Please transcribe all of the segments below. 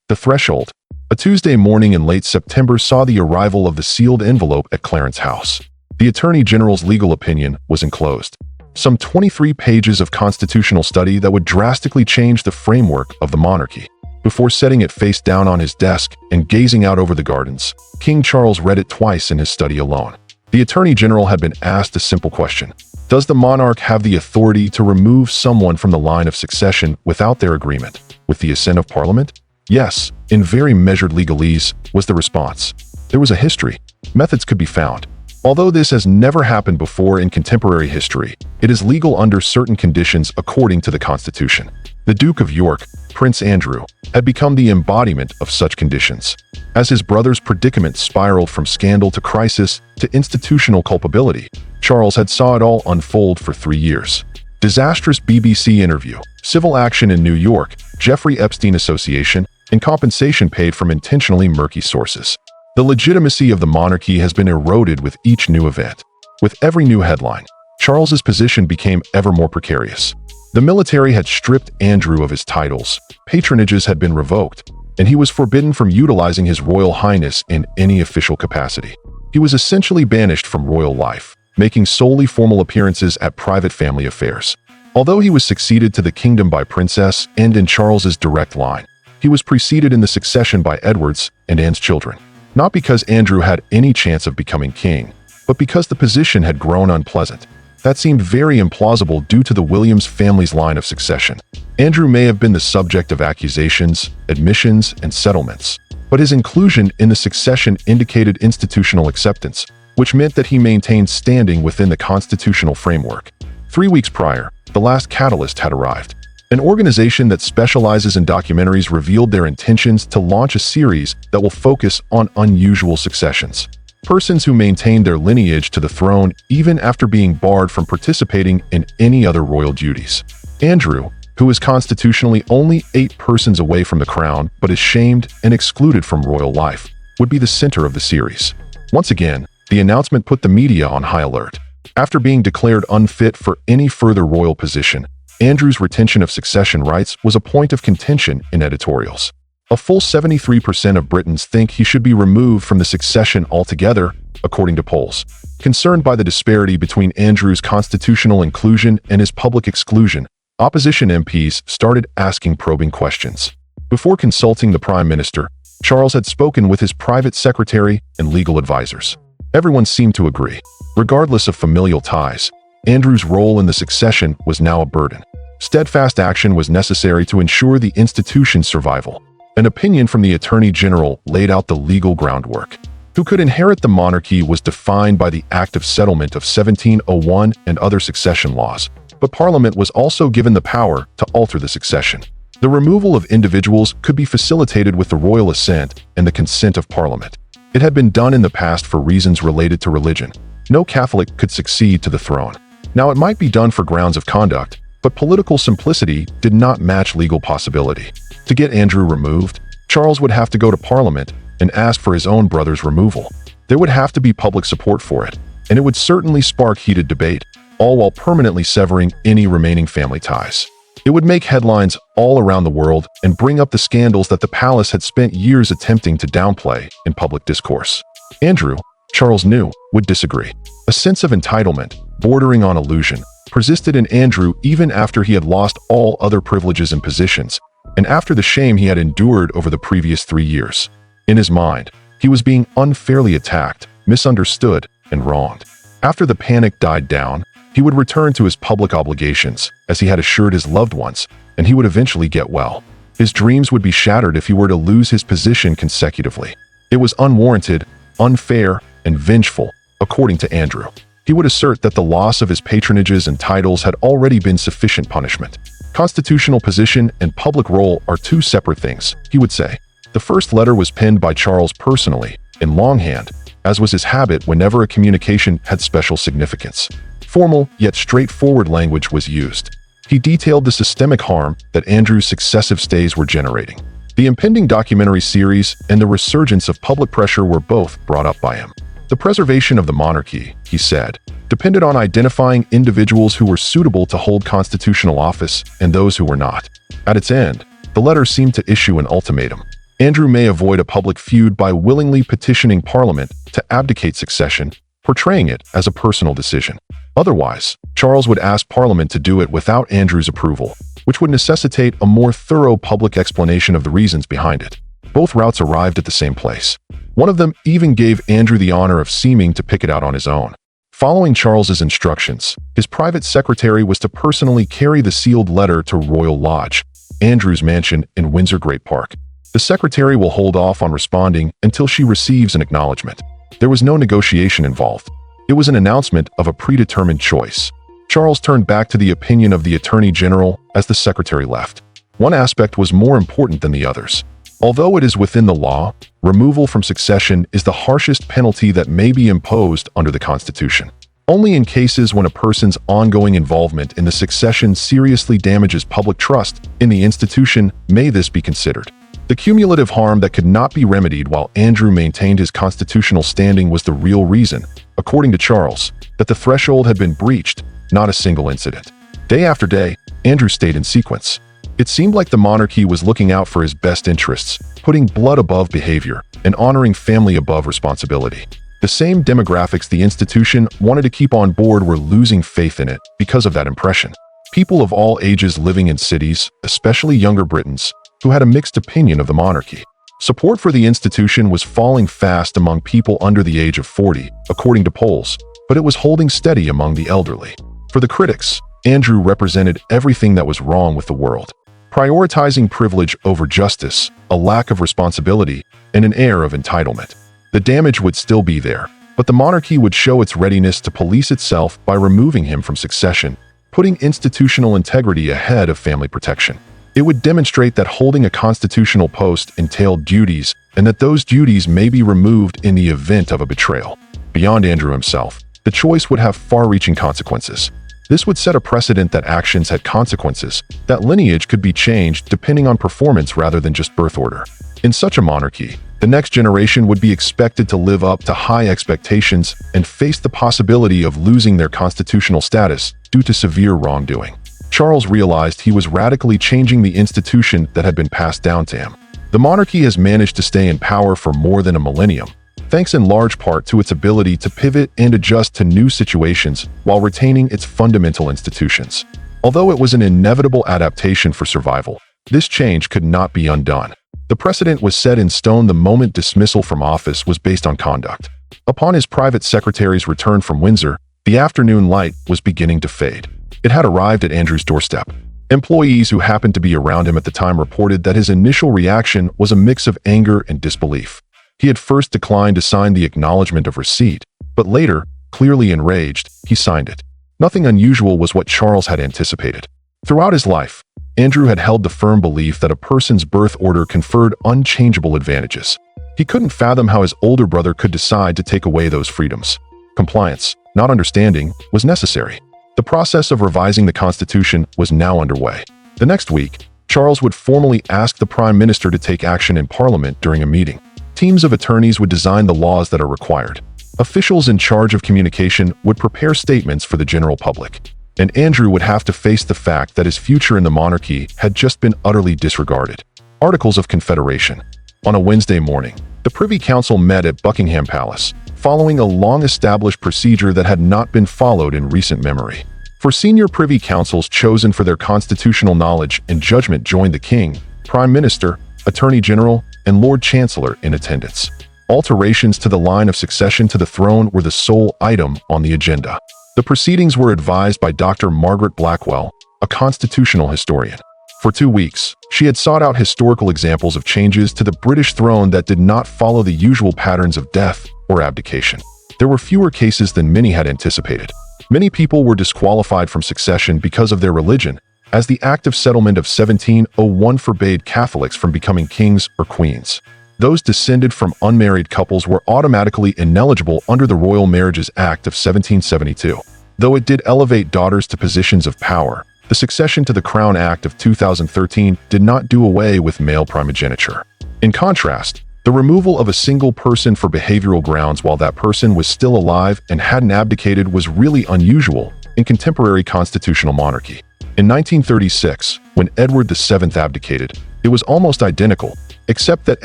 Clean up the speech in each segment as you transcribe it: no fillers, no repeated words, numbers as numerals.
The threshold. A Tuesday morning in late September saw the arrival of the sealed envelope at Clarence House. The Attorney General's legal opinion was enclosed. Some 23 pages of constitutional study that would drastically change the framework of the monarchy. Before setting it face down on his desk and gazing out over the gardens, King Charles read it twice in his study alone. The Attorney General had been asked a simple question. Does the monarch have the authority to remove someone from the line of succession without their agreement, with the assent of Parliament? Yes, in very measured legalese, was the response. There was a history. Methods could be found. Although this has never happened before in contemporary history, it is legal under certain conditions according to the Constitution. The Duke of York, Prince Andrew, had become the embodiment of such conditions. As his brother's predicament spiraled from scandal to crisis to institutional culpability, Charles had saw it all unfold for 3 years. Disastrous BBC interview, civil action in New York, Jeffrey Epstein Association, and compensation paid from intentionally murky sources. The legitimacy of the monarchy has been eroded with each new event. With every new headline, Charles's position became ever more precarious. The military had stripped Andrew of his titles, patronages had been revoked, and he was forbidden from utilizing his royal highness in any official capacity. He was essentially banished from royal life, making solely formal appearances at private family affairs. Although he was succeeded to the kingdom by Princess and in Charles's direct line, he was preceded in the succession by Edward's and Anne's children. Not because Andrew had any chance of becoming king, but because the position had grown unpleasant. That seemed very implausible due to the Williams family's line of succession. Andrew may have been the subject of accusations, admissions, and settlements, but his inclusion in the succession indicated institutional acceptance, which meant that he maintained standing within the constitutional framework. 3 weeks prior, the last catalyst had arrived. An organization that specializes in documentaries revealed their intentions to launch a series that will focus on unusual successions. Persons who maintained their lineage to the throne even after being barred from participating in any other royal duties. Andrew, who is constitutionally only 8 persons away from the crown but is shamed and excluded from royal life, would be the center of the series. Once again, the announcement put the media on high alert. After being declared unfit for any further royal position, Andrew's retention of succession rights was a point of contention in editorials. A full 73% of Britons think he should be removed from the succession altogether, according to polls. Concerned by the disparity between Andrew's constitutional inclusion and his public exclusion, opposition MPs started asking probing questions. Before consulting the Prime Minister, Charles had spoken with his private secretary and legal advisors. Everyone seemed to agree. Regardless of familial ties, Andrew's role in the succession was now a burden. Steadfast action was necessary to ensure the institution's survival. An opinion from the Attorney General laid out the legal groundwork. Who could inherit the monarchy was defined by the Act of Settlement of 1701 and other succession laws, but Parliament was also given the power to alter the succession. The removal of individuals could be facilitated with the royal assent and the consent of Parliament. It had been done in the past for reasons related to religion. No Catholic could succeed to the throne. Now it might be done for grounds of conduct, but political simplicity did not match legal possibility. To get Andrew removed, Charles would have to go to Parliament and ask for his own brother's removal. There would have to be public support for it, and it would certainly spark heated debate, all while permanently severing any remaining family ties. It would make headlines all around the world and bring up the scandals that the palace had spent years attempting to downplay in public discourse. Andrew, Charles knew, would disagree. A sense of entitlement, bordering on illusion, persisted in Andrew even after he had lost all other privileges and positions, and after the shame he had endured over the previous 3 years. In his mind, he was being unfairly attacked, misunderstood, and wronged. After the panic died down, he would return to his public obligations, as he had assured his loved ones, and he would eventually get well. His dreams would be shattered if he were to lose his position consecutively. It was unwarranted, unfair, and vengeful, according to Andrew. He would assert that the loss of his patronages and titles had already been sufficient punishment. Constitutional position and public role are 2 separate things, he would say. The first letter was penned by Charles personally, in longhand, as was his habit whenever a communication had special significance. Formal, yet straightforward language was used. He detailed the systemic harm that Andrew's successive stays were generating. The impending documentary series and the resurgence of public pressure were both brought up by him. The preservation of the monarchy, he said, depended on identifying individuals who were suitable to hold constitutional office and those who were not. At its end, the letter seemed to issue an ultimatum. Andrew may avoid a public feud by willingly petitioning Parliament to abdicate succession, portraying it as a personal decision. Otherwise, Charles would ask Parliament to do it without Andrew's approval, which would necessitate a more thorough public explanation of the reasons behind it. Both routes arrived at the same place. One of them even gave Andrew the honor of seeming to pick it out on his own. Following Charles's instructions, his private secretary was to personally carry the sealed letter to Royal Lodge, Andrew's mansion in Windsor Great Park. The secretary will hold off on responding until she receives an acknowledgement. There was no negotiation involved. It was an announcement of a predetermined choice. Charles turned back to the opinion of the Attorney General as the secretary left. One aspect was more important than the others. Although it is within the law, removal from succession is the harshest penalty that may be imposed under the Constitution. Only in cases when a person's ongoing involvement in the succession seriously damages public trust in the institution may this be considered. The cumulative harm that could not be remedied while Andrew maintained his constitutional standing was the real reason, according to Charles, that the threshold had been breached, not a single incident. Day after day, Andrew stayed in sequence. It seemed like the monarchy was looking out for his best interests, putting blood above behavior and honoring family above responsibility. The same demographics the institution wanted to keep on board were losing faith in it because of that impression. People of all ages living in cities, especially younger Britons, who had a mixed opinion of the monarchy. Support for the institution was falling fast among people under the age of 40, according to polls, but it was holding steady among the elderly. For the critics, Andrew represented everything that was wrong with the world, prioritizing privilege over justice, a lack of responsibility, and an air of entitlement. The damage would still be there, but the monarchy would show its readiness to police itself by removing him from succession, putting institutional integrity ahead of family protection. It would demonstrate that holding a constitutional post entailed duties and that those duties may be removed in the event of a betrayal. Beyond Andrew himself, the choice would have far-reaching consequences. This would set a precedent that actions had consequences, that lineage could be changed depending on performance rather than just birth order. In such a monarchy, the next generation would be expected to live up to high expectations and face the possibility of losing their constitutional status due to severe wrongdoing. Charles realized he was radically changing the institution that had been passed down to him. The monarchy has managed to stay in power for more than a millennium, thanks in large part to its ability to pivot and adjust to new situations while retaining its fundamental institutions. Although it was an inevitable adaptation for survival, this change could not be undone. The precedent was set in stone the moment dismissal from office was based on conduct. Upon his private secretary's return from Windsor, the afternoon light was beginning to fade. It had arrived at Andrew's doorstep. Employees who happened to be around him at the time reported that his initial reaction was a mix of anger and disbelief. He had first declined to sign the acknowledgement of receipt, but later, clearly enraged, he signed it. Nothing unusual was what Charles had anticipated. Throughout his life, Andrew had held the firm belief that a person's birth order conferred unchangeable advantages. He couldn't fathom how his older brother could decide to take away those freedoms. Compliance, not understanding, was necessary. The process of revising the Constitution was now underway. The next week, Charles would formally ask the Prime Minister to take action in Parliament during a meeting. Teams of attorneys would design the laws that are required. Officials in charge of communication would prepare statements for the general public. And Andrew would have to face the fact that his future in the monarchy had just been utterly disregarded. Articles of Confederation. On a Wednesday morning, the Privy Council met at Buckingham Palace, following a long-established procedure that had not been followed in recent memory. For senior Privy Councils chosen for their constitutional knowledge and judgment joined the King, Prime Minister, Attorney General, and Lord Chancellor in attendance. Alterations to the line of succession to the throne were the sole item on the agenda. The proceedings were advised by Dr. Margaret Blackwell, a constitutional historian. For 2 weeks, she had sought out historical examples of changes to the British throne that did not follow the usual patterns of death or abdication. There were fewer cases than many had anticipated. Many people were disqualified from succession because of their religion, as the Act of Settlement of 1701 forbade Catholics from becoming kings or queens. Those descended from unmarried couples were automatically ineligible under the Royal Marriages Act of 1772. Though it did elevate daughters to positions of power, the Succession to the Crown Act of 2013 did not do away with male primogeniture. In contrast, the removal of a single person for behavioral grounds while that person was still alive and hadn't abdicated was really unusual in contemporary constitutional monarchy. In 1936, when Edward VII abdicated, it was almost identical, except that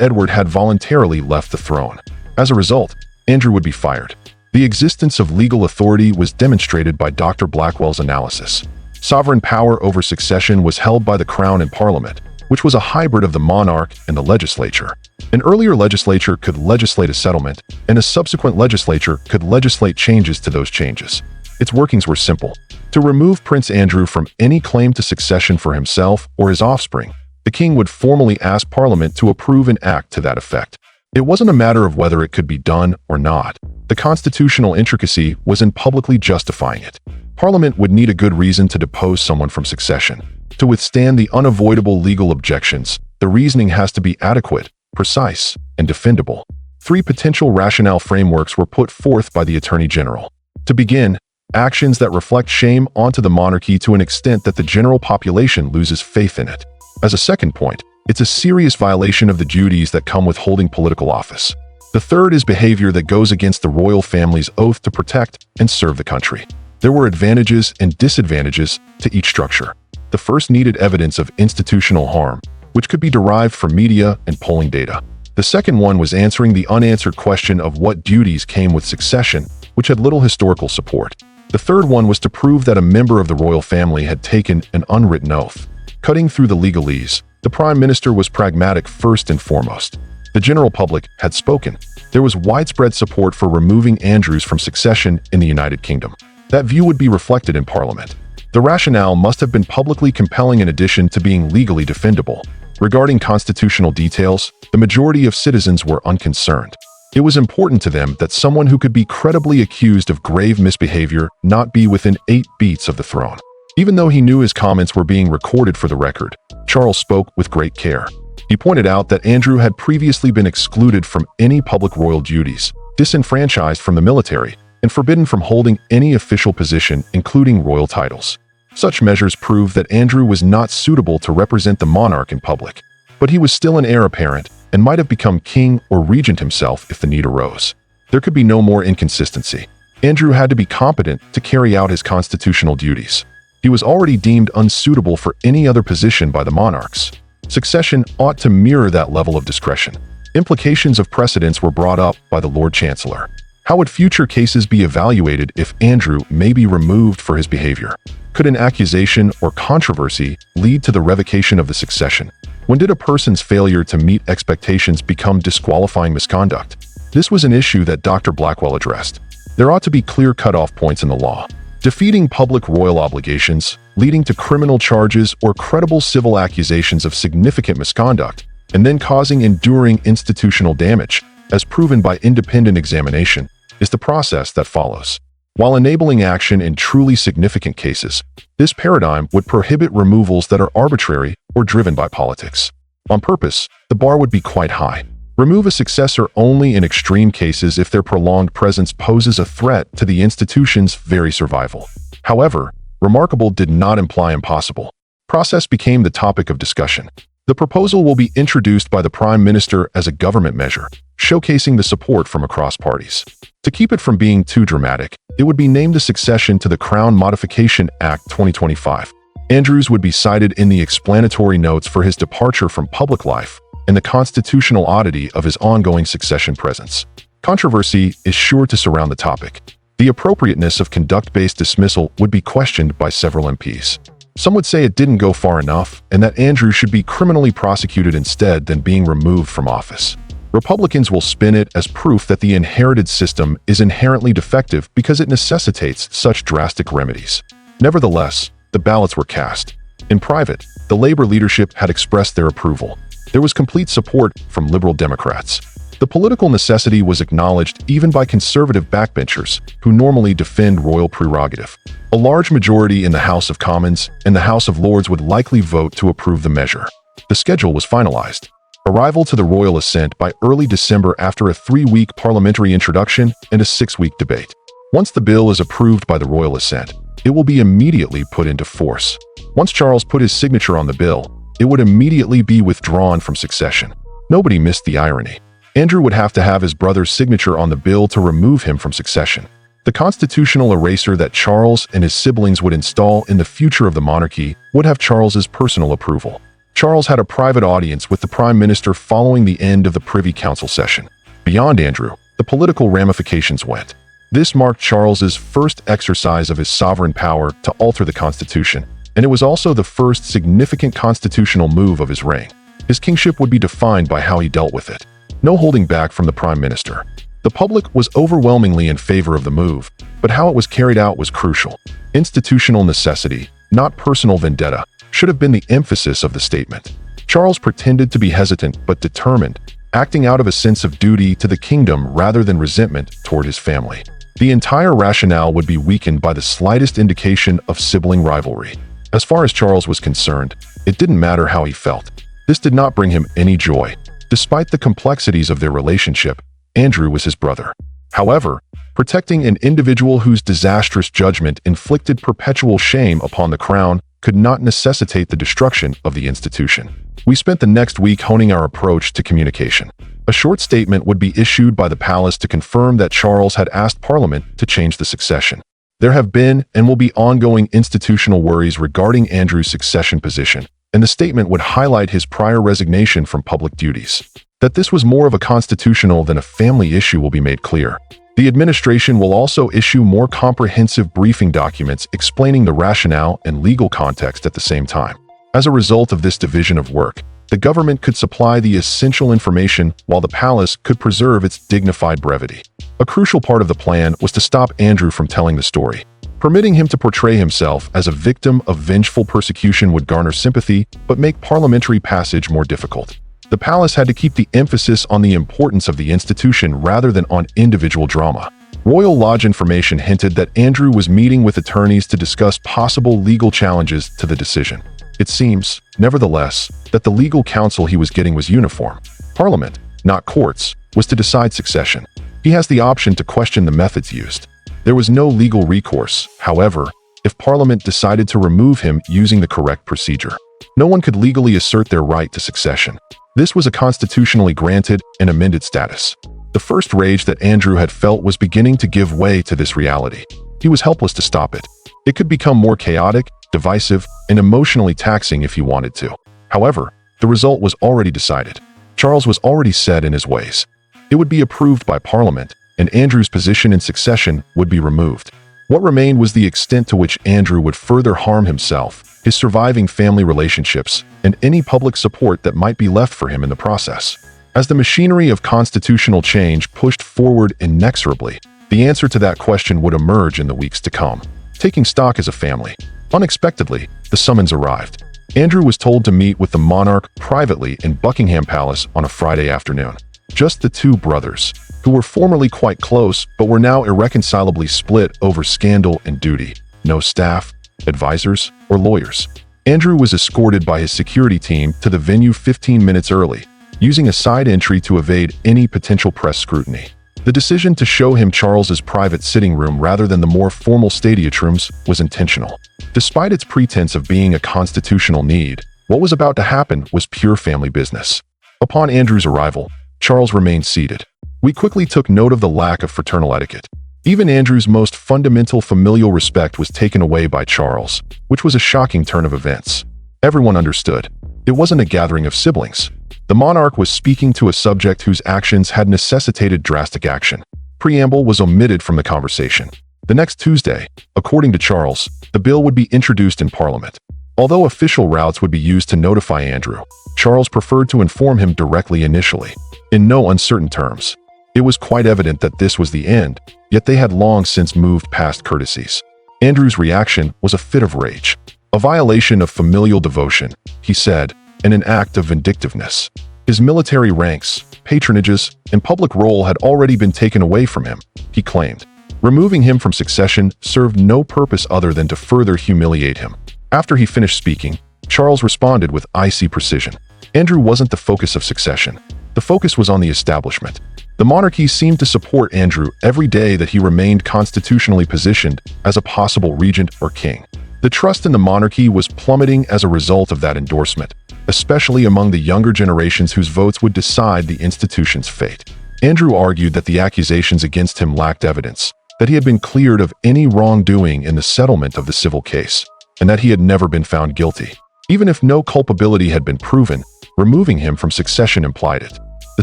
Edward had voluntarily left the throne. As a result, Andrew would be fired. The existence of legal authority was demonstrated by Dr. Blackwell's analysis. Sovereign power over succession was held by the Crown and Parliament, which was a hybrid of the monarch and the legislature. An earlier legislature could legislate a settlement, and a subsequent legislature could legislate changes to those changes. Its workings were simple: to remove Prince Andrew from any claim to succession for himself or his offspring, the king would formally ask Parliament to approve an act to that effect. It wasn't a matter of whether it could be done or not. The constitutional intricacy was in publicly justifying it. Parliament would need a good reason to depose someone from succession. To withstand the unavoidable legal objections, the reasoning has to be adequate, precise, and defendable. 3 potential rationale frameworks were put forth by the Attorney General. To begin, actions that reflect shame onto the monarchy to an extent that the general population loses faith in it. As a second point, it's a serious violation of the duties that come with holding political office. The third is behavior that goes against the royal family's oath to protect and serve the country. There were advantages and disadvantages to each structure. The first needed evidence of institutional harm, which could be derived from media and polling data. The second one was answering the unanswered question of what duties came with succession, which had little historical support. The third one was to prove that a member of the royal family had taken an unwritten oath. Cutting through the legalese, the Prime Minister was pragmatic first and foremost. The general public had spoken. There was widespread support for removing Andrews from succession in the United Kingdom. That view would be reflected in Parliament. The rationale must have been publicly compelling in addition to being legally defendable. Regarding constitutional details, the majority of citizens were unconcerned. It was important to them that someone who could be credibly accused of grave misbehavior not be within 8 beats of the throne. Even though he knew his comments were being recorded for the record, Charles spoke with great care. He pointed out that Andrew had previously been excluded from any public royal duties, disenfranchised from the military, and forbidden from holding any official position, including royal titles. Such measures proved that Andrew was not suitable to represent the monarch in public, but he was still an heir apparent and might have become king or regent himself if the need arose. There could be no more inconsistency. Andrew had to be competent to carry out his constitutional duties. He was already deemed unsuitable for any other position by the monarchs. Succession ought to mirror that level of discretion. Implications of precedence were brought up by the Lord Chancellor. How would future cases be evaluated if Andrew may be removed for his behavior? Could an accusation or controversy lead to the revocation of the succession? When did a person's failure to meet expectations become disqualifying misconduct? This was an issue that Dr. Blackwell addressed. There ought to be clear cutoff points in the law. Defeating public royal obligations, leading to criminal charges or credible civil accusations of significant misconduct, and then causing enduring institutional damage, as proven by independent examination, is the process that follows. While enabling action in truly significant cases, this paradigm would prohibit removals that are arbitrary or driven by politics. On purpose, the bar would be quite high. Remove a successor only in extreme cases if their prolonged presence poses a threat to the institution's very survival. However, remarkable did not imply impossible. Process became the topic of discussion. The proposal will be introduced by the Prime Minister as a government measure, showcasing the support from across parties. To keep it from being too dramatic, it would be named the succession to the Crown Modification Act 2025. Andrews would be cited in the explanatory notes for his departure from public life and the constitutional oddity of his ongoing succession presence. Controversy is sure to surround the topic. The appropriateness of conduct-based dismissal would be questioned by several MPs. Some would say it didn't go far enough and that Andrew should be criminally prosecuted instead than being removed from office. Republicans will spin it as proof that the inherited system is inherently defective because it necessitates such drastic remedies. Nevertheless, the ballots were cast. In private, the Labor leadership had expressed their approval. There was complete support from Liberal Democrats. The political necessity was acknowledged even by conservative backbenchers who normally defend royal prerogative. A large majority in the House of Commons and the House of Lords would likely vote to approve the measure. The schedule was finalized. Arrival to the royal assent by early December after a 3-week parliamentary introduction and a 6-week debate. Once the bill is approved by the royal assent, it will be immediately put into force. Once Charles put his signature on the bill, it would immediately be withdrawn from succession. Nobody missed the irony. Andrew would have to have his brother's signature on the bill to remove him from succession. The constitutional eraser that Charles and his siblings would install in the future of the monarchy would have Charles's personal approval. Charles had a private audience with the Prime Minister following the end of the Privy Council session. Beyond Andrew, the political ramifications went. This marked Charles's first exercise of his sovereign power to alter the constitution, and it was also the first significant constitutional move of his reign. His kingship would be defined by how he dealt with it. No holding back from the Prime Minister. The public was overwhelmingly in favor of the move, but how it was carried out was crucial. Institutional necessity, not personal vendetta, should have been the emphasis of the statement. Charles pretended to be hesitant but determined, acting out of a sense of duty to the kingdom rather than resentment toward his family. The entire rationale would be weakened by the slightest indication of sibling rivalry. As far as Charles was concerned, it didn't matter how he felt. This did not bring him any joy. Despite the complexities of their relationship, Andrew was his brother. However, protecting an individual whose disastrous judgment inflicted perpetual shame upon the crown could not necessitate the destruction of the institution. We spent the next week honing our approach to communication. A short statement would be issued by the palace to confirm that Charles had asked Parliament to change the succession. There have been and will be ongoing institutional worries regarding Andrew's succession position, and the statement would highlight his prior resignation from public duties. That this was more of a constitutional than a family issue will be made clear. The administration will also issue more comprehensive briefing documents explaining the rationale and legal context at the same time. As a result of this division of work, the government could supply the essential information while the palace could preserve its dignified brevity. A crucial part of the plan was to stop Andrew from telling the story. Permitting him to portray himself as a victim of vengeful persecution would garner sympathy but make parliamentary passage more difficult. The palace had to keep the emphasis on the importance of the institution rather than on individual drama. Royal Lodge information hinted that Andrew was meeting with attorneys to discuss possible legal challenges to the decision. It seems, nevertheless, that the legal counsel he was getting was uniform. Parliament, not courts, was to decide succession. He has the option to question the methods used. There was no legal recourse, however, if Parliament decided to remove him using the correct procedure. No one could legally assert their right to succession. This was a constitutionally granted and amended status. The first rage that Andrew had felt was beginning to give way to this reality. He was helpless to stop it. It could become more chaotic, divisive, and emotionally taxing if he wanted to. However, the result was already decided. Charles was already set in his ways. It would be approved by Parliament, and Andrew's position in succession would be removed. What remained was the extent to which Andrew would further harm himself, his surviving family relationships, and any public support that might be left for him in the process. As the machinery of constitutional change pushed forward inexorably, the answer to that question would emerge in the weeks to come. Taking stock as a family. Unexpectedly, the summons arrived. Andrew was told to meet with the monarch privately in Buckingham Palace on a Friday afternoon. Just the two brothers, who were formerly quite close but were now irreconcilably split over scandal and duty. No staff, advisors, or lawyers. Andrew was escorted by his security team to the venue 15 minutes early, using a side entry to evade any potential press scrutiny. The decision to show him Charles's private sitting room rather than the more formal stadiatrooms was intentional. Despite its pretense of being a constitutional need, what was about to happen was pure family business. Upon Andrew's arrival, Charles remained seated. We quickly took note of the lack of fraternal etiquette. Even Andrew's most fundamental familial respect was taken away by Charles, which was a shocking turn of events. Everyone understood. It wasn't a gathering of siblings. The monarch was speaking to a subject whose actions had necessitated drastic action. Preamble was omitted from the conversation. The next Tuesday, according to Charles, the bill would be introduced in Parliament. Although official routes would be used to notify Andrew, Charles preferred to inform him directly initially, in no uncertain terms. It was quite evident that this was the end, yet they had long since moved past courtesies. Andrew's reaction was a fit of rage. A violation of familial devotion, he said, and an act of vindictiveness. His military ranks, patronages, and public role had already been taken away from him, he claimed. Removing him from succession served no purpose other than to further humiliate him. After he finished speaking, Charles responded with icy precision. Andrew wasn't the focus of succession. The focus was on the establishment. The monarchy seemed to support Andrew every day that he remained constitutionally positioned as a possible regent or king. The trust in the monarchy was plummeting as a result of that endorsement, especially among the younger generations whose votes would decide the institution's fate. Andrew argued that the accusations against him lacked evidence, that he had been cleared of any wrongdoing in the settlement of the civil case, and that he had never been found guilty. Even if no culpability had been proven, removing him from succession implied it. The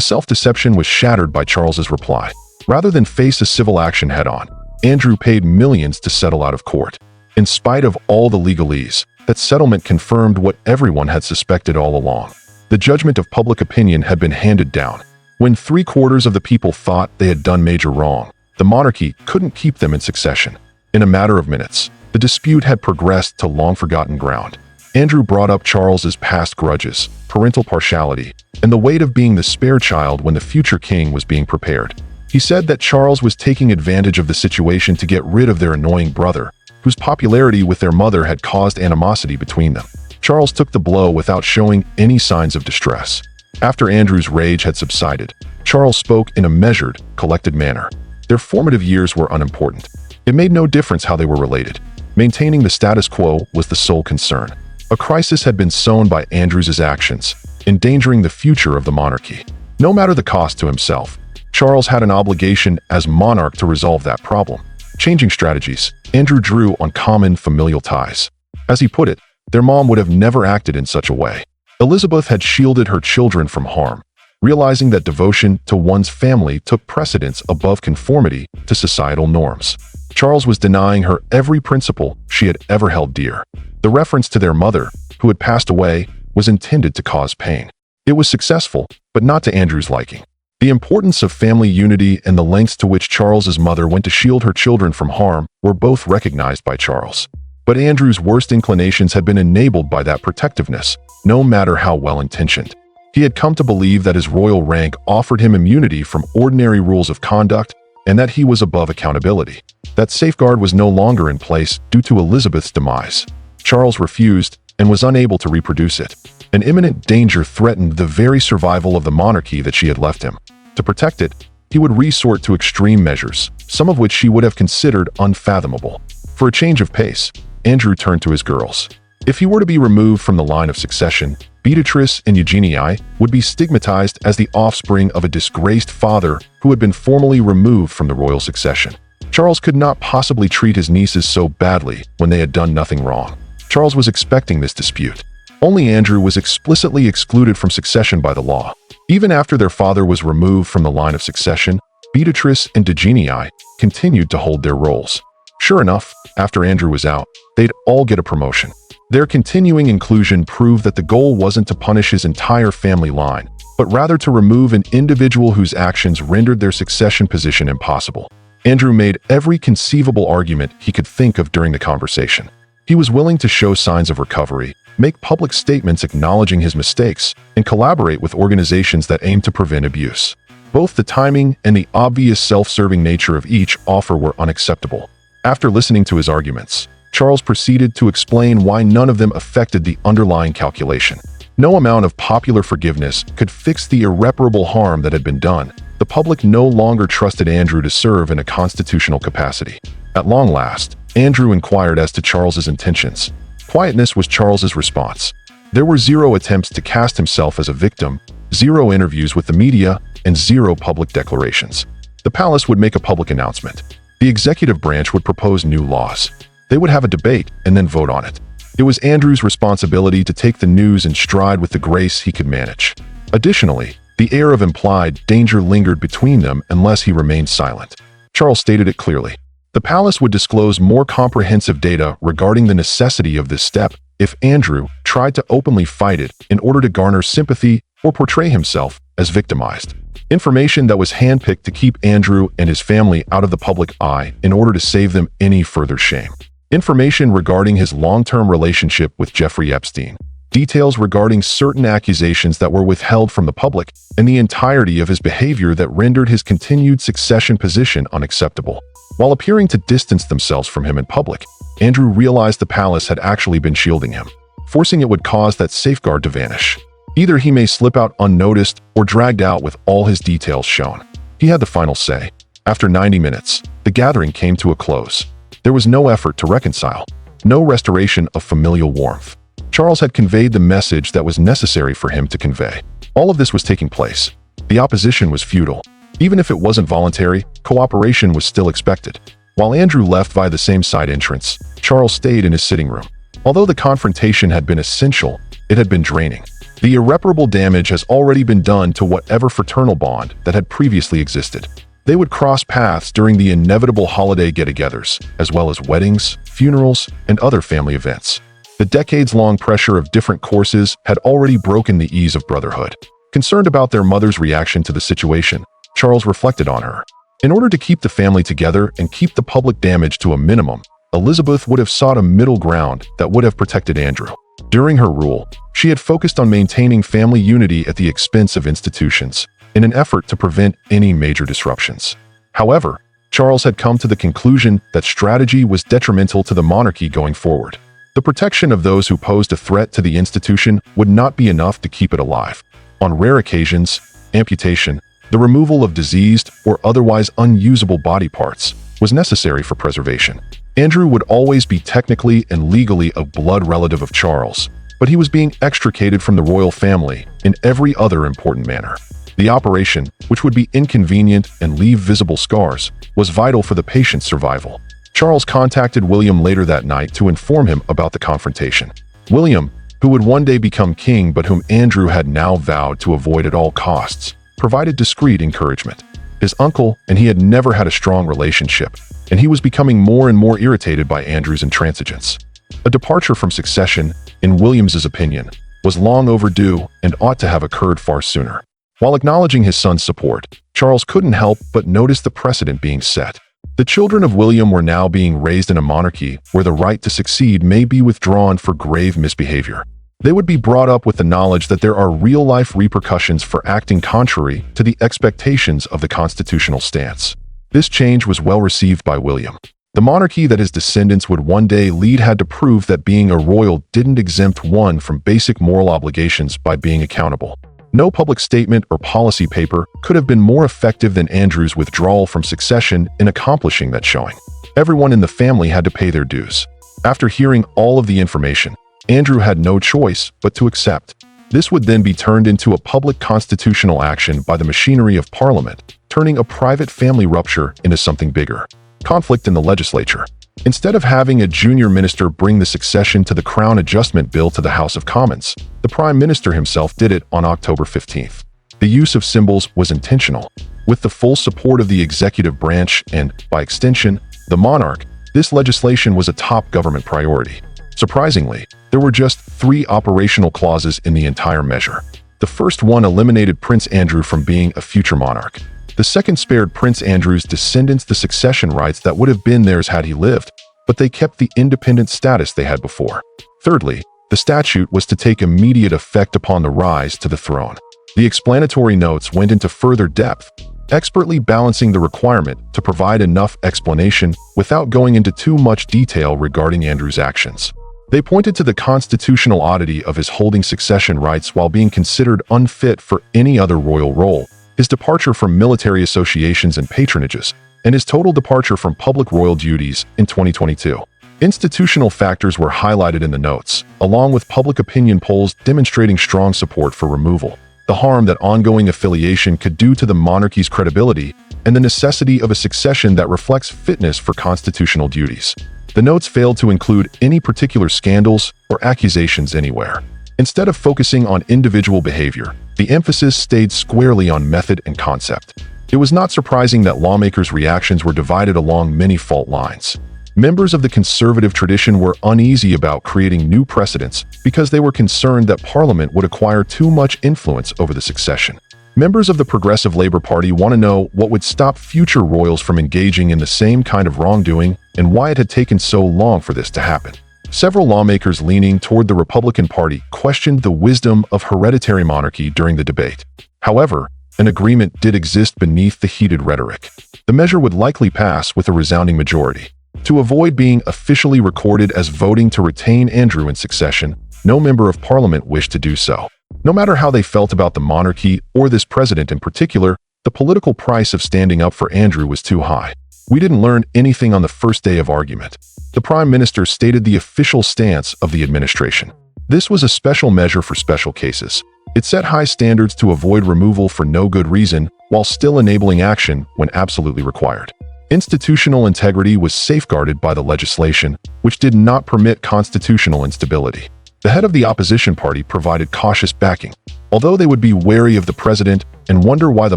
self-deception was shattered by Charles's reply. Rather than face a civil action head-on, Andrew paid millions to settle out of court. In spite of all the legalese, that settlement confirmed what everyone had suspected all along. The judgment of public opinion had been handed down. When 3/4 of the people thought they had done major wrong, the monarchy couldn't keep them in succession. In a matter of minutes, the dispute had progressed to long-forgotten ground. Andrew brought up Charles's past grudges, parental partiality, and the weight of being the spare child when the future king was being prepared. He said that Charles was taking advantage of the situation to get rid of their annoying brother, whose popularity with their mother had caused animosity between them. Charles took the blow without showing any signs of distress. After Andrew's rage had subsided, Charles spoke in a measured, collected manner. Their formative years were unimportant. It made no difference how they were related. Maintaining the status quo was the sole concern. A crisis had been sown by Andrew's actions, endangering the future of the monarchy. No matter the cost to himself, Charles had an obligation as monarch to resolve that problem. Changing strategies, Andrew drew on common familial ties. As he put it, their mom would have never acted in such a way. Elizabeth had shielded her children from harm, realizing that devotion to one's family took precedence above conformity to societal norms. Charles was denying her every principle she had ever held dear. The reference to their mother, who had passed away, was intended to cause pain. It was successful, but not to Andrew's liking. The importance of family unity and the lengths to which Charles's mother went to shield her children from harm were both recognized by Charles. But Andrew's worst inclinations had been enabled by that protectiveness, no matter how well-intentioned. He had come to believe that his royal rank offered him immunity from ordinary rules of conduct and that he was above accountability. That safeguard was no longer in place due to Elizabeth's demise. Charles refused and was unable to reproduce it. An imminent danger threatened the very survival of the monarchy that she had left him. To protect it, he would resort to extreme measures, some of which she would have considered unfathomable. For a change of pace, Andrew turned to his girls. If he were to be removed from the line of succession, Beatrice and Eugenie would be stigmatized as the offspring of a disgraced father who had been formally removed from the royal succession. Charles could not possibly treat his nieces so badly when they had done nothing wrong. Charles was expecting this dispute. Only Andrew was explicitly excluded from succession by the law. Even after their father was removed from the line of succession, Beatrice and Eugenie continued to hold their roles. Sure enough, after Andrew was out, they'd all get a promotion. Their continuing inclusion proved that the goal wasn't to punish his entire family line, but rather to remove an individual whose actions rendered their succession position impossible. Andrew made every conceivable argument he could think of during the conversation. He was willing to show signs of recovery, make public statements acknowledging his mistakes, and collaborate with organizations that aim to prevent abuse. Both the timing and the obvious self-serving nature of each offer were unacceptable. After listening to his arguments, Charles proceeded to explain why none of them affected the underlying calculation. No amount of popular forgiveness could fix the irreparable harm that had been done. The public no longer trusted Andrew to serve in a constitutional capacity. At long last, Andrew inquired as to Charles's intentions. Quietness was Charles's response. There were 0 attempts to cast himself as a victim, 0 interviews with the media, and 0 public declarations. The palace would make a public announcement. The executive branch would propose new laws. They would have a debate and then vote on it. It was Andrew's responsibility to take the news in stride with the grace he could manage. Additionally, the air of implied danger lingered between them unless he remained silent. Charles stated it clearly. The palace would disclose more comprehensive data regarding the necessity of this step if Andrew tried to openly fight it in order to garner sympathy or portray himself as victimized. Information that was handpicked to keep Andrew and his family out of the public eye in order to save them any further shame. Information regarding his long-term relationship with Jeffrey Epstein. Details regarding certain accusations that were withheld from the public, and the entirety of his behavior that rendered his continued succession position unacceptable. While appearing to distance themselves from him in public, Andrew realized the palace had actually been shielding him. Forcing it would cause that safeguard to vanish. Either he may slip out unnoticed or dragged out with all his details shown. He had the final say. After 90 minutes, the gathering came to a close. There was no effort to reconcile, no restoration of familial warmth. Charles had conveyed the message that was necessary for him to convey. All of this was taking place. The opposition was futile. Even if it wasn't voluntary, cooperation was still expected. While Andrew left via the same side entrance, Charles stayed in his sitting room. Although the confrontation had been essential, it had been draining. The irreparable damage has already been done to whatever fraternal bond that had previously existed. They would cross paths during the inevitable holiday get-togethers, as well as weddings, funerals, and other family events. The decades-long pressure of different courses had already broken the ease of brotherhood. Concerned about their mother's reaction to the situation, Charles reflected on her. In order to keep the family together and keep the public damage to a minimum, Elizabeth would have sought a middle ground that would have protected Andrew. During her rule, she had focused on maintaining family unity at the expense of institutions, in an effort to prevent any major disruptions. However, Charles had come to the conclusion that strategy was detrimental to the monarchy going forward. The protection of those who posed a threat to the institution would not be enough to keep it alive. On rare occasions, amputation, the removal of diseased or otherwise unusable body parts, was necessary for preservation. Andrew would always be technically and legally a blood relative of Charles, but he was being extricated from the royal family in every other important manner. The operation, which would be inconvenient and leave visible scars, was vital for the patient's survival. Charles contacted William later that night to inform him about the confrontation. William, who would one day become king but whom Andrew had now vowed to avoid at all costs, provided discreet encouragement. His uncle and he had never had a strong relationship, and he was becoming more and more irritated by Andrew's intransigence. A departure from succession, in William's opinion, was long overdue and ought to have occurred far sooner. While acknowledging his son's support, Charles couldn't help but notice the precedent being set. The children of William were now being raised in a monarchy where the right to succeed may be withdrawn for grave misbehavior. They would be brought up with the knowledge that there are real-life repercussions for acting contrary to the expectations of the constitutional stance. This change was well received by William. The monarchy that his descendants would one day lead had to prove that being a royal didn't exempt one from basic moral obligations by being accountable. No public statement or policy paper could have been more effective than Andrew's withdrawal from succession in accomplishing that showing. Everyone in the family had to pay their dues. After hearing all of the information, Andrew had no choice but to accept. This would then be turned into a public constitutional action by the machinery of Parliament, turning a private family rupture into something bigger. Conflict in the legislature. Instead of having a junior minister bring the succession to the Crown Adjustment Bill to the House of Commons, the Prime Minister himself did it on October 15th. The use of symbols was intentional. With the full support of the executive branch and, by extension, the monarch, this legislation was a top government priority. Surprisingly, there were just 3 operational clauses in the entire measure. The first one eliminated Prince Andrew from being a future monarch. The second spared Prince Andrew's descendants the succession rights that would have been theirs had he lived, but they kept the independent status they had before. Thirdly, the statute was to take immediate effect upon the rise to the throne. The explanatory notes went into further depth, expertly balancing the requirement to provide enough explanation without going into too much detail regarding Andrew's actions. They pointed to the constitutional oddity of his holding succession rights while being considered unfit for any other royal role, his departure from military associations and patronages, and his total departure from public royal duties in 2022. Institutional factors were highlighted in the notes, along with public opinion polls demonstrating strong support for removal, the harm that ongoing affiliation could do to the monarchy's credibility, and the necessity of a succession that reflects fitness for constitutional duties. The notes failed to include any particular scandals or accusations anywhere. Instead of focusing on individual behavior, the emphasis stayed squarely on method and concept. It was not surprising that lawmakers' reactions were divided along many fault lines. Members of the conservative tradition were uneasy about creating new precedents because they were concerned that Parliament would acquire too much influence over the succession. Members of the Progressive Labour Party want to know what would stop future royals from engaging in the same kind of wrongdoing and why it had taken so long for this to happen. Several lawmakers leaning toward the Republican Party questioned the wisdom of hereditary monarchy during the debate. However, an agreement did exist beneath the heated rhetoric. The measure would likely pass with a resounding majority. To avoid being officially recorded as voting to retain Andrew in succession, no member of Parliament wished to do so. No matter how they felt about the monarchy or this president in particular, the political price of standing up for Andrew was too high. We didn't learn anything on the first day of argument. The Prime Minister stated the official stance of the administration. This was a special measure for special cases. It set high standards to avoid removal for no good reason, while still enabling action when absolutely required. Institutional integrity was safeguarded by the legislation, which did not permit constitutional instability. The head of the opposition party provided cautious backing, although they would be wary of the president and wonder why the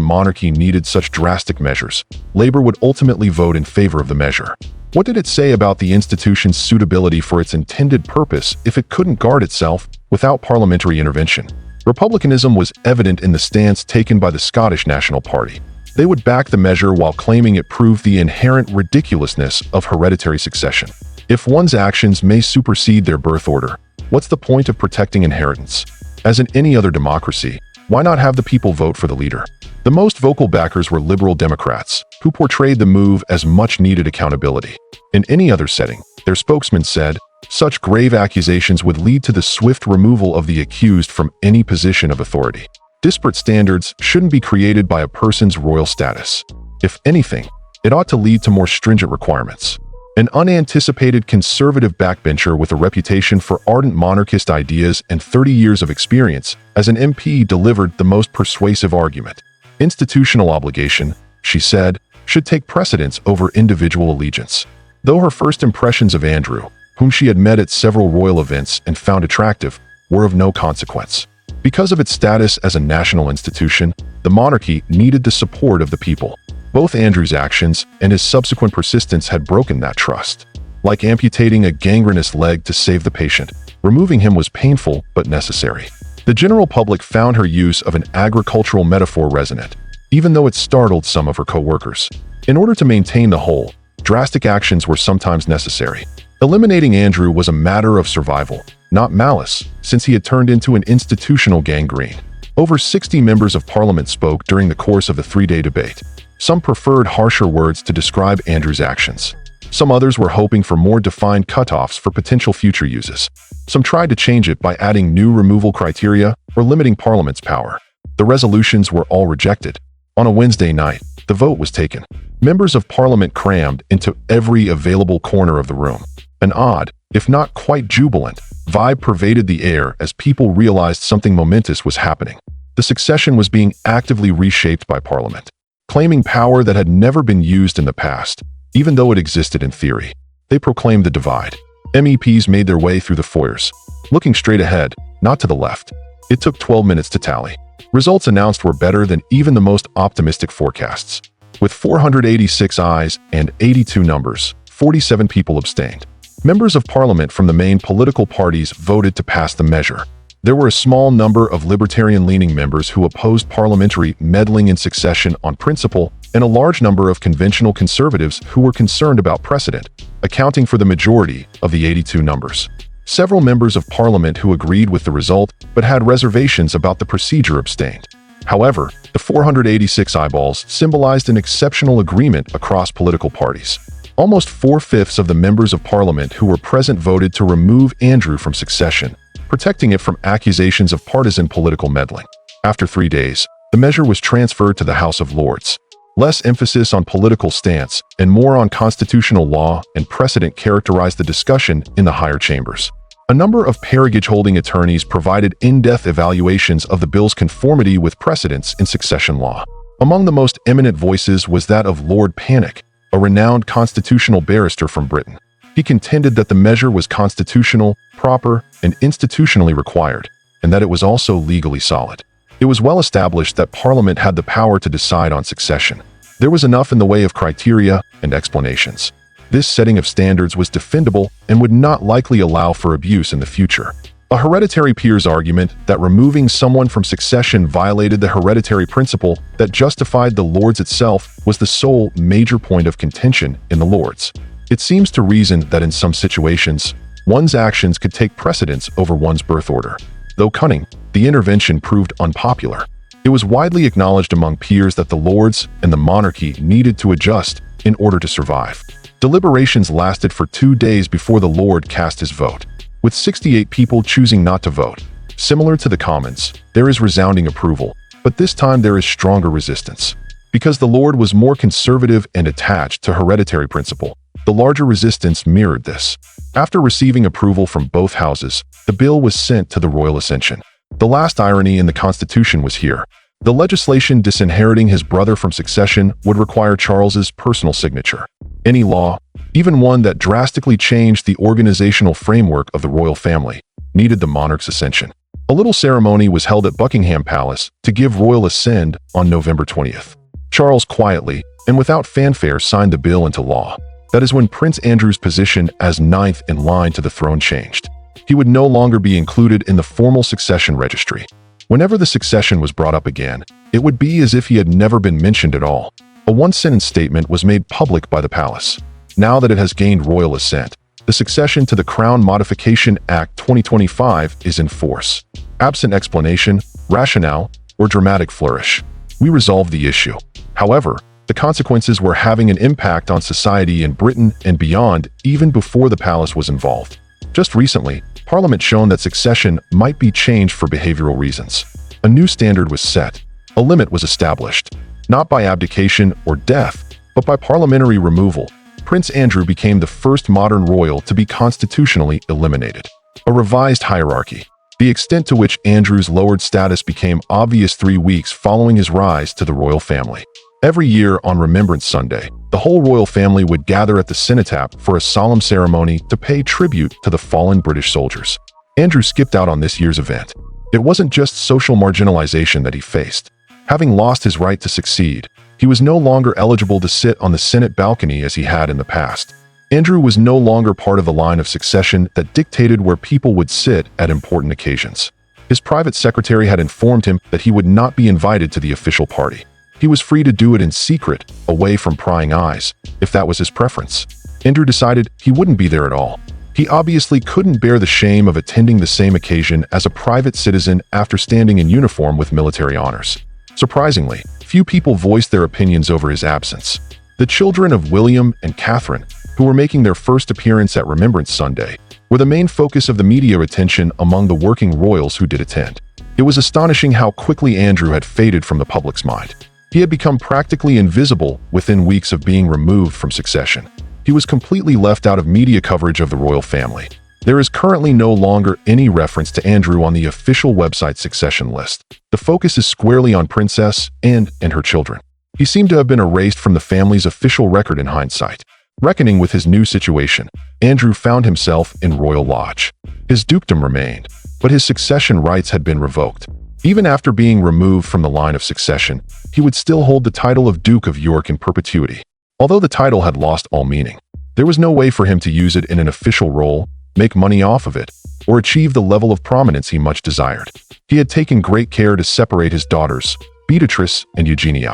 monarchy needed such drastic measures. Labour would ultimately vote in favor of the measure. What did it say about the institution's suitability for its intended purpose if it couldn't guard itself without parliamentary intervention? Republicanism was evident in the stance taken by the Scottish National Party. They would back the measure while claiming it proved the inherent ridiculousness of hereditary succession. If one's actions may supersede their birth order, what's the point of protecting inheritance? As in any other democracy, why not have the people vote for the leader? The most vocal backers were Liberal Democrats, who portrayed the move as much-needed accountability. In any other setting, their spokesman said, such grave accusations would lead to the swift removal of the accused from any position of authority. Disparate standards shouldn't be created by a person's royal status. If anything, it ought to lead to more stringent requirements. An unanticipated conservative backbencher with a reputation for ardent monarchist ideas and 30 years of experience as an MP delivered the most persuasive argument. Institutional obligation, she said, should take precedence over individual allegiance. Though her first impressions of Andrew, whom she had met at several royal events and found attractive, were of no consequence. Because of its status as a national institution, the monarchy needed the support of the people. Both Andrew's actions and his subsequent persistence had broken that trust. Like amputating a gangrenous leg to save the patient, removing him was painful but necessary. The general public found her use of an agricultural metaphor resonant, even though it startled some of her co-workers. In order to maintain the whole, drastic actions were sometimes necessary. Eliminating Andrew was a matter of survival, not malice, since he had turned into an institutional gangrene. Over 60 members of parliament spoke during the course of the three-day debate. Some preferred harsher words to describe Andrew's actions. Some others were hoping for more defined cutoffs for potential future uses. Some tried to change it by adding new removal criteria or limiting Parliament's power. The resolutions were all rejected. On a Wednesday night, the vote was taken. Members of Parliament crammed into every available corner of the room. An odd, if not quite jubilant, vibe pervaded the air as people realized something momentous was happening. The succession was being actively reshaped by Parliament, claiming power that had never been used in the past, even though it existed in theory. They proclaimed the divide. MEPs made their way through the foyers, looking straight ahead, not to the left. It took 12 minutes to tally. Results announced were better than even the most optimistic forecasts. With 486 ayes and 82 numbers, 47 people abstained. Members of Parliament from the main political parties voted to pass the measure. There were a small number of libertarian-leaning members who opposed parliamentary meddling in succession on principle, and a large number of conventional conservatives who were concerned about precedent, accounting for the majority of the 82 numbers. Several members of Parliament who agreed with the result but had reservations about the procedure abstained. However, the 486 eyeballs symbolized an exceptional agreement across political parties. Almost 4/5 of the members of Parliament who were present voted to remove Andrew from succession, protecting it from accusations of partisan political meddling. After 3 days, the measure was transferred to the House of Lords. Less emphasis on political stance and more on constitutional law and precedent characterized the discussion in the higher chambers. A number of peerage-holding attorneys provided in-depth evaluations of the bill's conformity with precedents in succession law. Among the most eminent voices was that of Lord Panic, a renowned constitutional barrister from Britain. He contended that the measure was constitutional, proper, and institutionally required, and that it was also legally solid. It was well established that Parliament had the power to decide on succession. There was enough in the way of criteria and explanations. This setting of standards was defendable and would not likely allow for abuse in the future. A hereditary peer's argument that removing someone from succession violated the hereditary principle that justified the Lords itself was the sole major point of contention in the Lords. It seems to reason that in some situations, one's actions could take precedence over one's birth order. Though cunning, the intervention proved unpopular. It was widely acknowledged among peers that the Lords and the monarchy needed to adjust in order to survive. Deliberations lasted for 2 days before the Lord cast his vote, with 68 people choosing not to vote. Similar to the Commons, there is resounding approval, but this time there is stronger resistance. Because the Lord was more conservative and attached to hereditary principle, the larger resistance mirrored this. After receiving approval from both houses, the bill was sent to the Royal Ascension. The last irony in the Constitution was here. The legislation disinheriting his brother from succession would require Charles's personal signature. Any law, even one that drastically changed the organizational framework of the royal family, needed the monarch's ascension. A little ceremony was held at Buckingham Palace to give royal assent on November 20th. Charles quietly, and without fanfare, signed the bill into law. That is when Prince Andrew's position as ninth in line to the throne changed. He would no longer be included in the formal succession registry. Whenever the succession was brought up again, it would be as if he had never been mentioned at all. A one-sentence statement was made public by the palace. Now that it has gained royal assent, the succession to the Crown Modification Act 2025 is in force. Absent explanation, rationale, or dramatic flourish, we resolved the issue. However, the consequences were having an impact on society in Britain and beyond even before the palace was involved. Just recently, Parliament shown that succession might be changed for behavioral reasons. A new standard was set. A limit was established, not by abdication or death, but by parliamentary removal. Prince Andrew became the first modern royal to be constitutionally eliminated. A revised hierarchy. The extent to which Andrew's lowered status became obvious 3 weeks following his rise to the royal family. Every year on Remembrance Sunday, the whole royal family would gather at the cenotaph for a solemn ceremony to pay tribute to the fallen British soldiers. Andrew skipped out on this year's event. It wasn't just social marginalization that he faced. Having lost his right to succeed, he was no longer eligible to sit on the Senate balcony as he had in the past. Andrew was no longer part of the line of succession that dictated where people would sit at important occasions. His private secretary had informed him that he would not be invited to the official party. He was free to do it in secret, away from prying eyes, if that was his preference. Andrew decided he wouldn't be there at all. He obviously couldn't bear the shame of attending the same occasion as a private citizen after standing in uniform with military honors. Surprisingly, few people voiced their opinions over his absence. The children of William and Catherine, who were making their first appearance at Remembrance Sunday, were the main focus of the media attention among the working royals who did attend. It was astonishing how quickly Andrew had faded from the public's mind. He had become practically invisible within weeks of being removed from succession. He was completely left out of media coverage of the royal family. There is currently no longer any reference to Andrew on the official website succession list. The focus is squarely on Princess Anne and her children. He seemed to have been erased from the family's official record in hindsight. Reckoning with his new situation, Andrew found himself in Royal Lodge. His dukedom remained, but his succession rights had been revoked. Even after being removed from the line of succession, he would still hold the title of Duke of York in perpetuity. Although the title had lost all meaning, there was no way for him to use it in an official role, make money off of it, or achieve the level of prominence he much desired. He had taken great care to separate his daughters, Beatrice and Eugenie.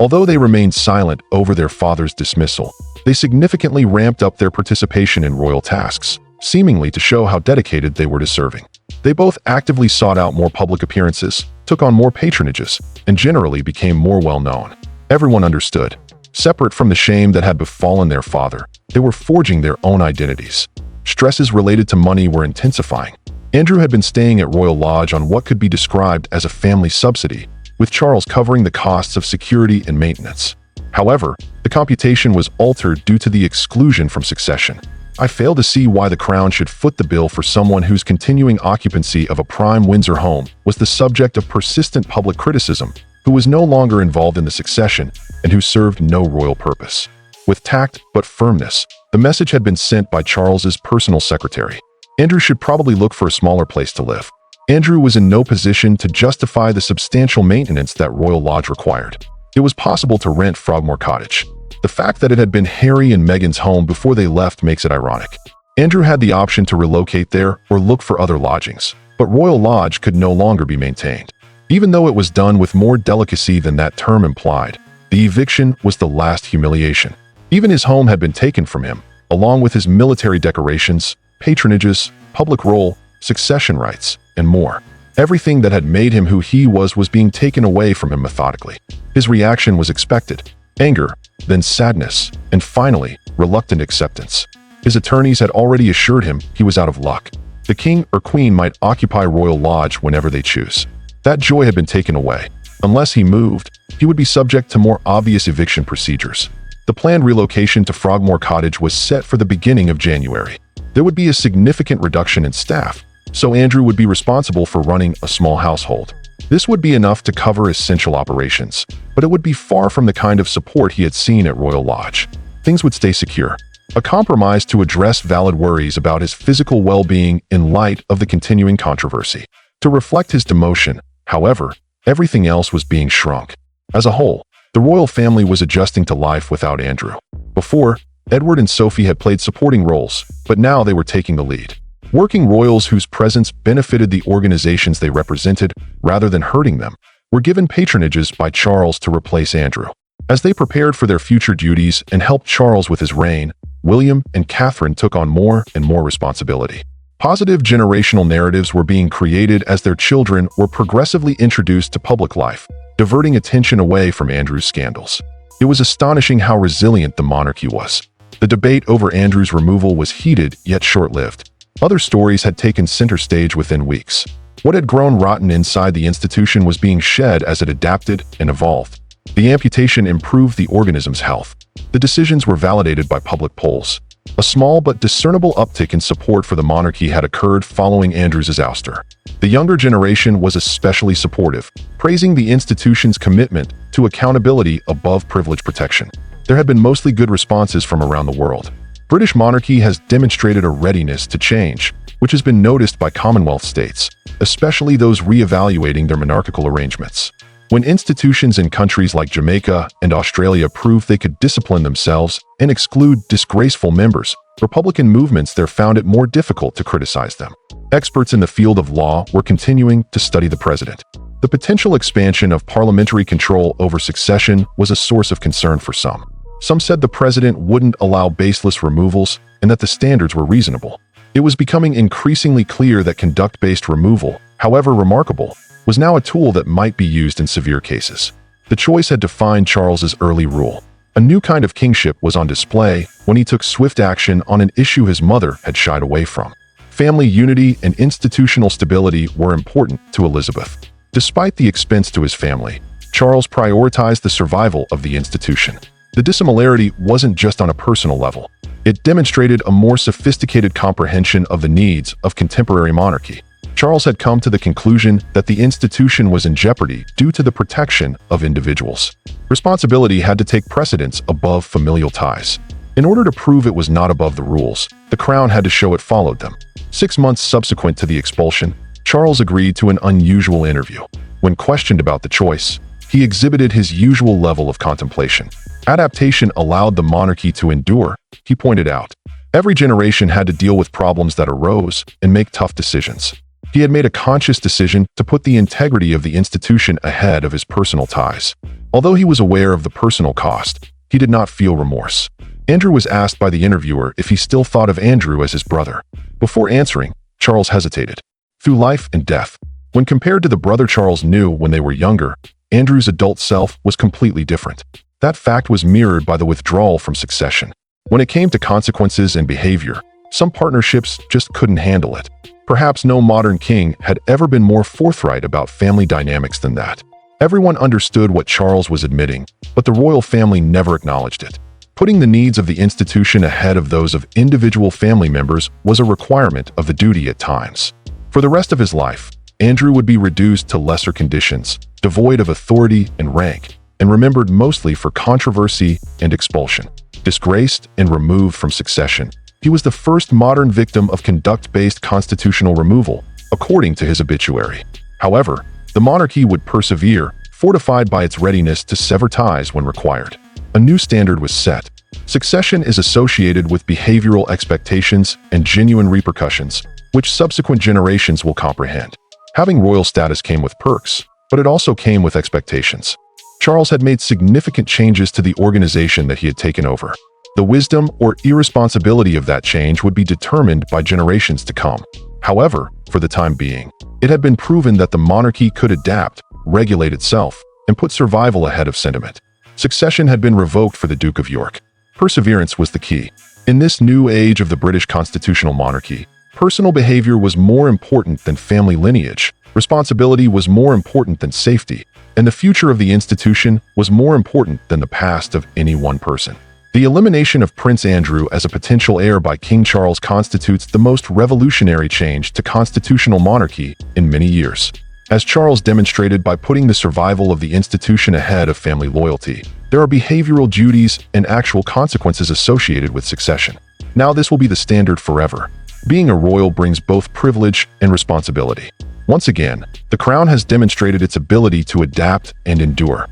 Although they remained silent over their father's dismissal, they significantly ramped up their participation in royal tasks, seemingly to show how dedicated they were to serving. They both actively sought out more public appearances, took on more patronages, and generally became more well-known. Everyone understood. Separate from the shame that had befallen their father, they were forging their own identities. Stresses related to money were intensifying. Andrew had been staying at Royal Lodge on what could be described as a family subsidy, with Charles covering the costs of security and maintenance. However, the computation was altered due to the exclusion from succession. I fail to see why the Crown should foot the bill for someone whose continuing occupancy of a prime Windsor home was the subject of persistent public criticism, who was no longer involved in the succession, and who served no royal purpose. With tact but firmness, the message had been sent by Charles's personal secretary. Andrew should probably look for a smaller place to live. Andrew was in no position to justify the substantial maintenance that Royal Lodge required. It was possible to rent Frogmore Cottage. The fact that it had been Harry and Meghan's home before they left makes it ironic. Andrew had the option to relocate there or look for other lodgings, but Royal Lodge could no longer be maintained. Even though it was done with more delicacy than that term implied, the eviction was the last humiliation. Even his home had been taken from him, along with his military decorations, patronages, public role, succession rights, and more. Everything that had made him who he was being taken away from him methodically. His reaction was expected. Anger, then sadness, and finally, reluctant acceptance. His attorneys had already assured him he was out of luck. The king or queen might occupy Royal Lodge whenever they choose. That joy had been taken away. Unless he moved, he would be subject to more obvious eviction procedures. The planned relocation to Frogmore Cottage was set for the beginning of January. There would be a significant reduction in staff, so Andrew would be responsible for running a small household. This would be enough to cover essential operations, but it would be far from the kind of support he had seen at Royal Lodge. Things would stay secure. A compromise to address valid worries about his physical well-being in light of the continuing controversy. To reflect his demotion, however, everything else was being shrunk. As a whole, the royal family was adjusting to life without Andrew. Before, Edward and Sophie had played supporting roles, but now they were taking the lead. Working royals whose presence benefited the organizations they represented rather than hurting them were given patronages by Charles to replace Andrew. As they prepared for their future duties and helped Charles with his reign, William and Catherine took on more and more responsibility. Positive generational narratives were being created as their children were progressively introduced to public life, diverting attention away from Andrew's scandals. It was astonishing how resilient the monarchy was. The debate over Andrew's removal was heated yet short-lived. Other stories had taken center stage within weeks. What had grown rotten inside the institution was being shed as it adapted and evolved. The amputation improved the organism's health. The decisions were validated by public polls. A small but discernible uptick in support for the monarchy had occurred following Andrew's ouster. The younger generation was especially supportive, praising the institution's commitment to accountability above privilege protection. There had been mostly good responses from around the world. British monarchy has demonstrated a readiness to change, which has been noticed by Commonwealth states, especially those re-evaluating their monarchical arrangements. When institutions in countries like Jamaica and Australia proved they could discipline themselves and exclude disgraceful members, Republican movements there found it more difficult to criticize them. Experts in the field of law were continuing to study the president. The potential expansion of parliamentary control over succession was a source of concern for some. Some said the president wouldn't allow baseless removals and that the standards were reasonable. It was becoming increasingly clear that conduct-based removal, however remarkable, was now a tool that might be used in severe cases. The choice had defined Charles's early rule. A new kind of kingship was on display when he took swift action on an issue his mother had shied away from. Family unity and institutional stability were important to Elizabeth. Despite the expense to his family, Charles prioritized the survival of the institution. The dissimilarity wasn't just on a personal level. It demonstrated a more sophisticated comprehension of the needs of contemporary monarchy. Charles had come to the conclusion that the institution was in jeopardy due to the protection of individuals. Responsibility had to take precedence above familial ties. In order to prove it was not above the rules, the crown had to show it followed them. 6 months subsequent to the expulsion, Charles agreed to an unusual interview. When questioned about the choice, he exhibited his usual level of contemplation. Adaptation allowed the monarchy to endure, he pointed out. Every generation had to deal with problems that arose and make tough decisions. He had made a conscious decision to put the integrity of the institution ahead of his personal ties. Although he was aware of the personal cost, he did not feel remorse. Andrew was asked by the interviewer if he still thought of Andrew as his brother. Before answering, Charles hesitated. Through life and death, when compared to the brother Charles knew when they were younger, Andrew's adult self was completely different. That fact was mirrored by the withdrawal from succession. When it came to consequences and behavior, some partnerships just couldn't handle it. Perhaps no modern king had ever been more forthright about family dynamics than that. Everyone understood what Charles was admitting, but the royal family never acknowledged it. Putting the needs of the institution ahead of those of individual family members was a requirement of the duty at times. For the rest of his life, Andrew would be reduced to lesser conditions, devoid of authority and rank, and remembered mostly for controversy and expulsion. Disgraced and removed from succession, he was the first modern victim of conduct-based constitutional removal, according to his obituary. However, the monarchy would persevere, fortified by its readiness to sever ties when required. A new standard was set. Succession is associated with behavioral expectations and genuine repercussions, which subsequent generations will comprehend. Having royal status came with perks, but it also came with expectations. Charles had made significant changes to the organization that he had taken over. The wisdom or irresponsibility of that change would be determined by generations to come. However, for the time being, it had been proven that the monarchy could adapt, regulate itself, and put survival ahead of sentiment. Succession had been revoked for the Duke of York. Perseverance was the key. In this new age of the British constitutional monarchy, personal behavior was more important than family lineage, responsibility was more important than safety, and the future of the institution was more important than the past of any one person. The elimination of Prince Andrew as a potential heir by King Charles constitutes the most revolutionary change to constitutional monarchy in many years. As Charles demonstrated by putting the survival of the institution ahead of family loyalty, there are behavioral duties and actual consequences associated with succession. Now this will be the standard forever. Being a royal brings both privilege and responsibility. Once again, the crown has demonstrated its ability to adapt and endure.